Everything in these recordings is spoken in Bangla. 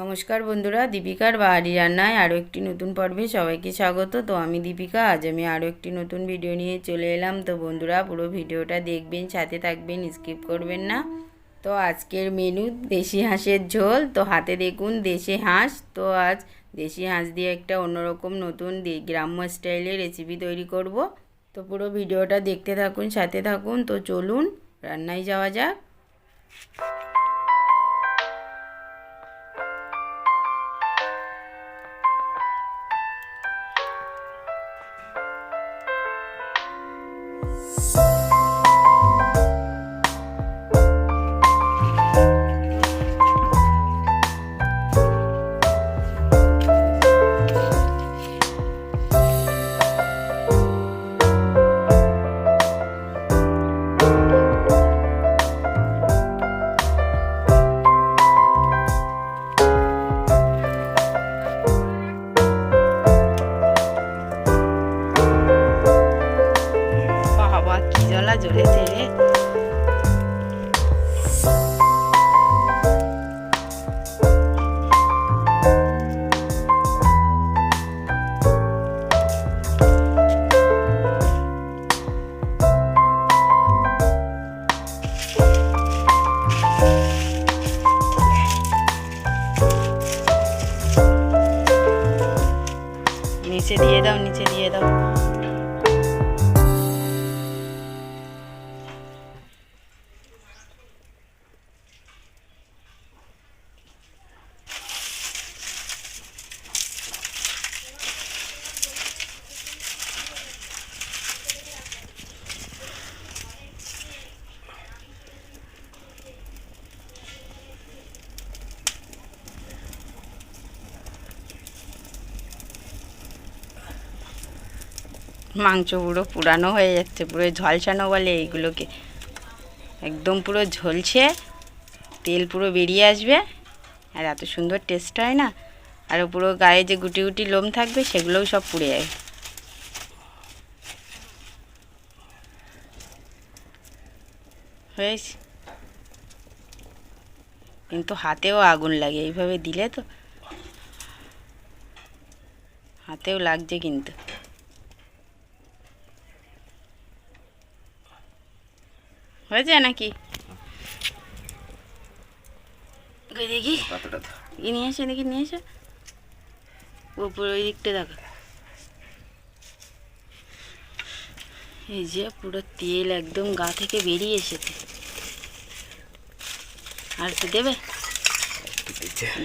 নমস্কার বন্ধুরা, দীপিকার বাহারি রান্নায় আরও একটি নতুন পর্বে সবাইকে স্বাগত। তো আমি দীপিকা, আজ আমি আরও একটি নতুন ভিডিও নিয়ে চলে এলাম। তো বন্ধুরা, পুরো ভিডিওটা দেখবেন, সাথে থাকবেন, স্কিপ করবেন না। তো আজকের মেনু দেশি হাঁসের ঝোল। তো হাতে দেখুন দেশি হাঁস। তো আজ দেশি হাঁস দিয়ে একটা অন্যরকম নতুন গ্রাম্য স্টাইলে রেসিপি তৈরি করব। তো পুরো ভিডিওটা দেখতে থাকুন, সাথে থাকুন। তো চলুন রান্নায় যাওয়া যাক। বাবা কি জ্বলা জ্বলেছে রে! নিচে দিয়ে দাও, নিচে দিয়ে দাও। মাংস পুরো পুরানো হয়ে যাচ্ছে, পুরো ঝলসানো বলে এইগুলোকে। একদম পুরো ঝলছে, তেল পুরো বেরিয়ে আসবে, আর এত সুন্দর টেস্ট হয় না। আর পুরো গায়ে যে গুটি গুটি লোম থাকবে সেগুলোও সব পুড়ে যায়। হয়েছে, কিন্তু হাতেও আগুন লাগে এইভাবে দিলে। তো হাতেও লাগছে কিন্তু। হয়েছে নাকি দেখি, নিয়ে এসে দেখি, নিয়ে এসে উপরে ওই দিকটা দেখা। এই যে পুরো তেল একদম গা থেকে বেরিয়ে এসেছে। আর তো দেবে,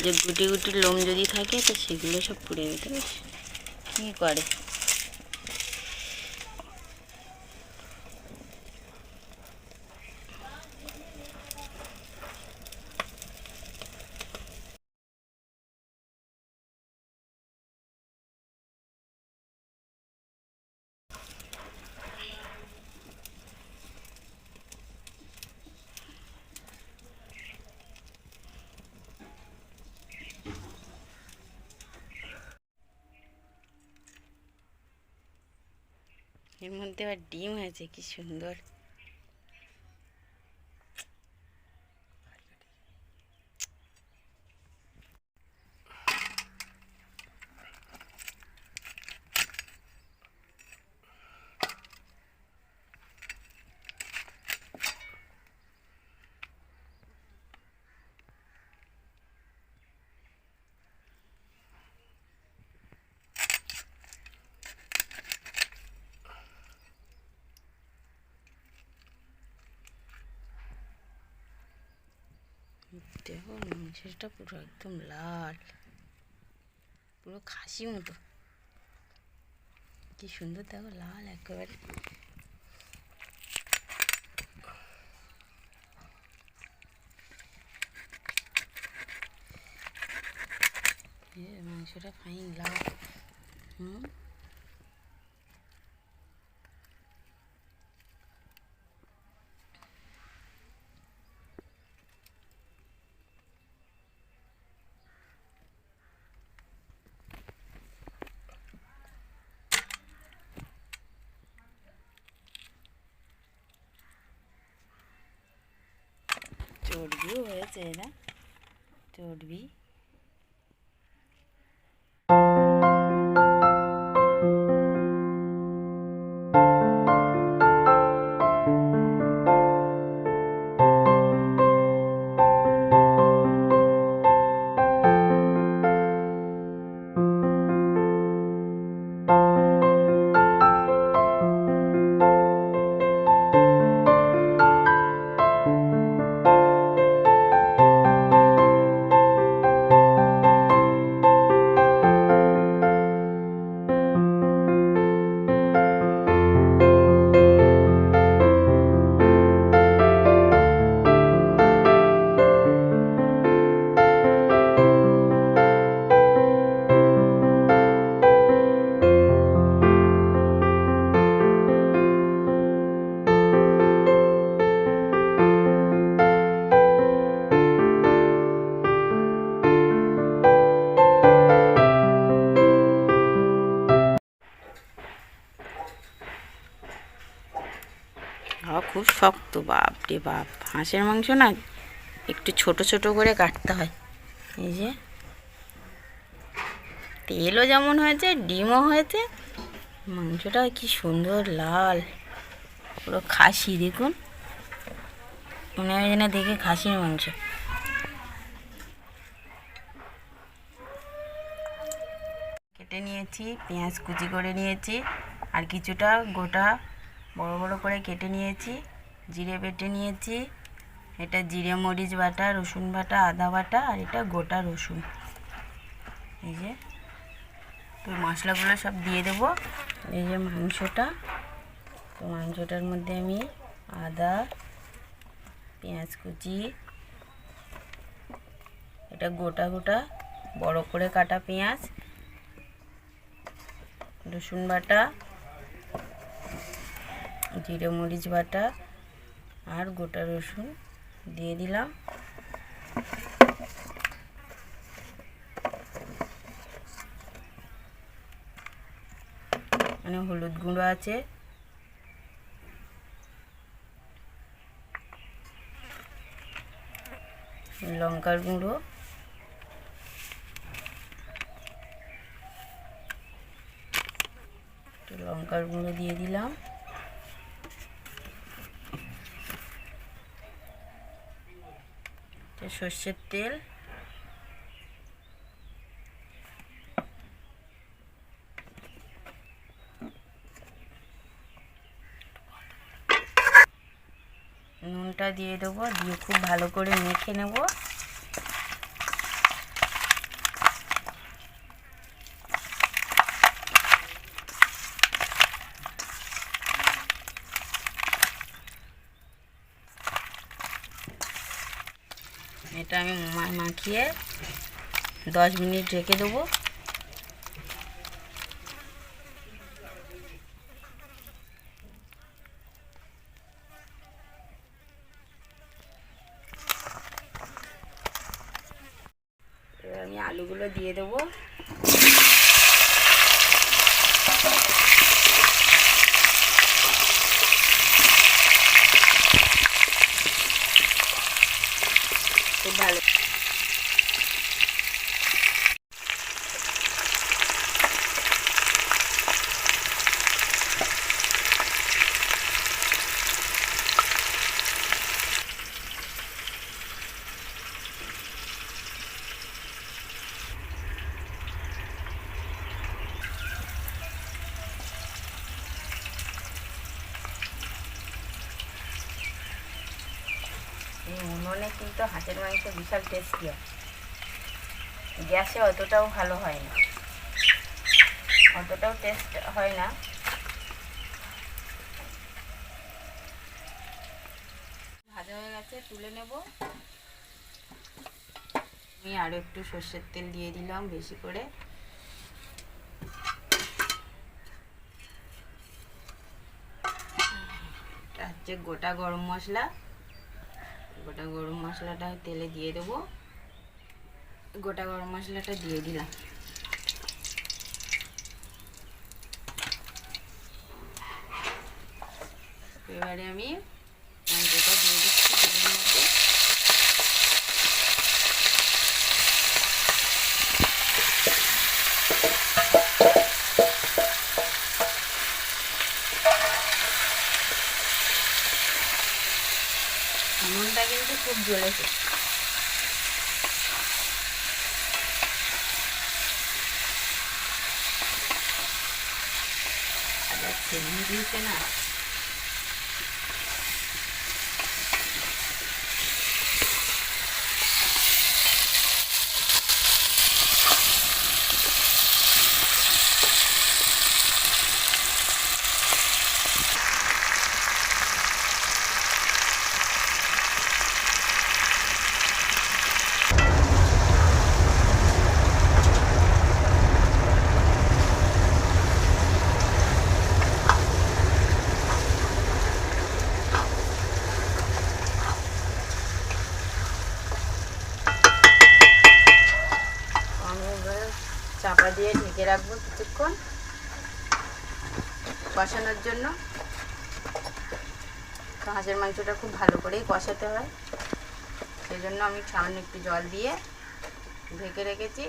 যে গুটি গুটি লোম যদি থাকে তো সেগুলো সব পুড়ে যেতে। কী করে এর মধ্যে আবার ডিম হয়েছে, কি সুন্দর। দেখো মাংসটা পুরো একদম লাল, পুরো খাসি মতো। কি সুন্দর, দেখো লাল একেবারে। মাংসটা ফাইন লাল। চর্বিও হয়েছে না, চর্বি। শক্ত, বাপ রে বাপ। হাঁসের মাংস না একটু ছোট ছোট করে কাটতে হয়। এই যে তেলও যেমন হয়েছে, ডিমও হয়েছে, মাংসটা কি সুন্দর লাল, পুরো খাসি। দেখুন, মনে হয় যেন দেখে খাসির মাংস। কেটে নিয়েছি, পেঁয়াজ কুচি করে নিয়েছি, আর কিছুটা গোটা বড় বড় করে কেটে নিয়েছি। জিরে বেটে নিয়েছি, এটা জিরে মরিচ বাটা, রসুন বাটা, আদা বাটা, আর এটা গোটা রসুন। এই যে তো মশলাগুলো সব দিয়ে দেবো। এই যে মাংসটা, তো মাংসটার মধ্যে আমি আদা, পেঁয়াজ কুচি, এটা গোটা গোটা বড় করে কাটা পেঁয়াজ, রসুন বাটা, জিরে মরিচ বাটা আর গোটা রসুন দিয়ে দিলাম। মানে হলুদ গুঁড়ো আছে, লঙ্কার গুঁড়ো, লঙ্কার গুঁড়ো দিয়ে দিলাম, সর্ষের তেল, নুনটা দিয়ে দেবো, দিয়ে খুব ভালো করে মেখে নেব। এটা আমি মাখিয়ে 10 মিনিট রেখে দেবো। এবার আমি আলুগুলো দিয়ে দেবো। খুব ভালো এই উনুনে কিন্তু হাঁসের মাংস বিশাল টেস্টি হয়, গ্যাসে অতটাও ভালো হয় না, অতটাও টেস্ট হয় না। ভাজা হয়ে গেছে, তুলে নেব। আমি আরও একটু সর্ষের তেল দিয়ে দিলাম বেশি করে। এটা হচ্ছে গোটা গরম মশলা, গোটা গরম মশলাটা তেলে দিয়ে দেবো। গোটা গরম মশলাটা দিয়ে দিলাম। এবারে আমি মাংসটা দিয়ে দিচ্ছি তেলের মধ্যে। নুনটা কিন্তু খুব জ্বলেছে। ছেড়ে দিয়েছে না, চাপা দিয়ে ঢেকে রাখবো কিছুক্ষণ কষানোর জন্য। তো হাঁসের মাংসটা খুব ভালো করেই কষাতে হয়, সেই জন্য আমি সামান্য একটু জল দিয়ে ঢেকে রেখেছি।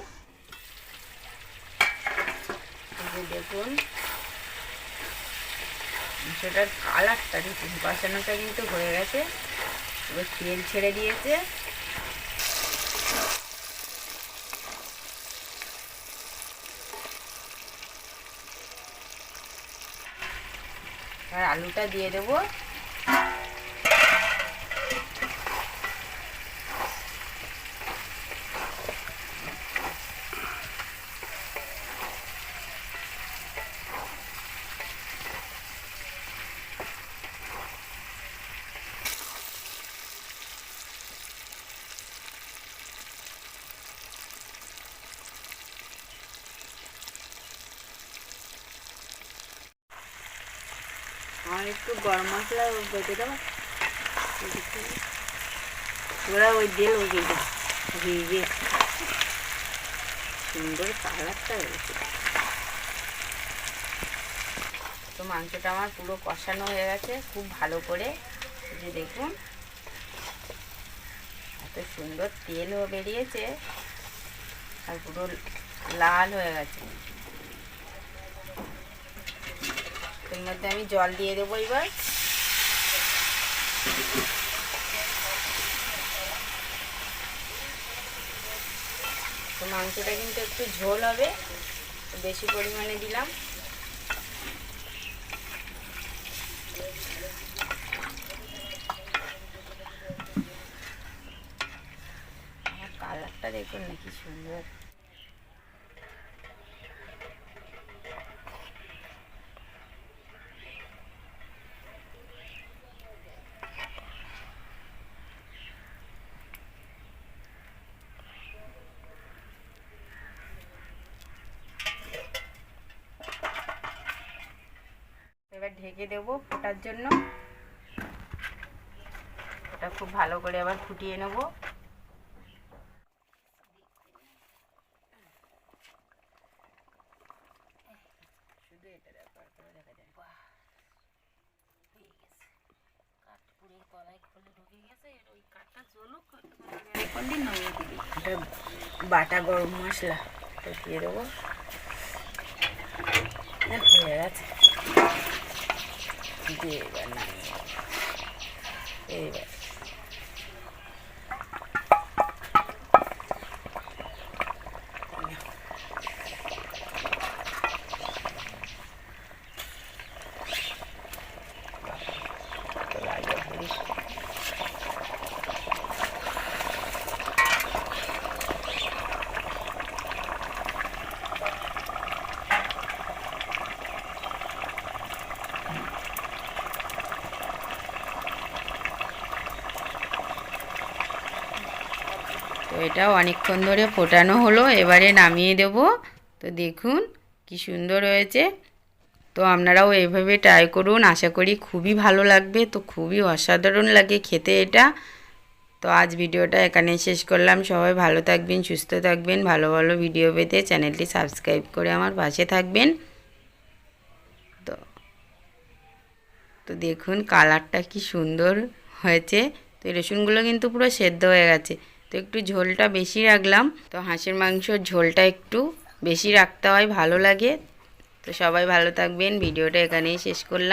দেখুন মাংসটার কালারটা দেখুন, কষানোটা কিন্তু হয়ে গেছে, এবার তেল ছেড়ে দিয়েছে। আর আলুটা দিয়ে দেবো। আর একটু গরম মশলা বেটে দেবো, ওরা ওই দিয়ে ওই ভিজে সুন্দর কালারটা হয়েছে। তো মাংসটা আমার পুরো কষানো হয়ে গেছে খুব ভালো করে, যে দেখুন এত সুন্দর তেলও বেরিয়েছে আর পুরো লাল হয়ে গেছে। এর মধ্যে আমি জল দিয়ে দেবো এবার। তো মাংসটা কিন্তু একটু ঝোল হবে, বেশি পরিমাণে দিলাম। কালারটা দেখুন না কি সুন্দর। এবার ঢেকে দেবো ফোটার জন্য, ওটা খুব ভালো করে আবার ফুটিয়ে নেব। শুধু এটা ব্যাপার করে দেখা যায়, বাটা গরম মশলা দিয়ে দেবো, হয়ে গেছে। দিয়ে এবার নামিয়ে এইবার তো এটা অনেকক্ষণ ধরে ফোটানো হলো, এবারে নামিয়ে দেব। তো দেখুন কি সুন্দর হয়েছে। তো আপনারাও এইভাবে ট্রাই করুন, আশা করি খুবই ভালো লাগবে। তো খুবই অসাধারণ লাগে খেতে এটা। তো আজ ভিডিওটা এখানেই শেষ করলাম। সবাই ভালো থাকবেন, সুস্থ থাকবেন। ভালো ভালো ভিডিও পেতে চ্যানেলটি সাবস্ক্রাইব করে আমার পাশে থাকবেন। তো দেখুন কালারটা কি সুন্দর হয়েছে। তো রসুনগুলো কিন্তু পুরো সেদ্ধ হয়ে গেছে। তো একটু ঝোলটা বেশি রাখলাম। তো হাঁসের মাংসর ঝোলটা একটু বেশি রাখতে হয়, ভালো লাগে। তো সবাই ভালো থাকবেন, ভিডিওটা এখানেই শেষ করলাম।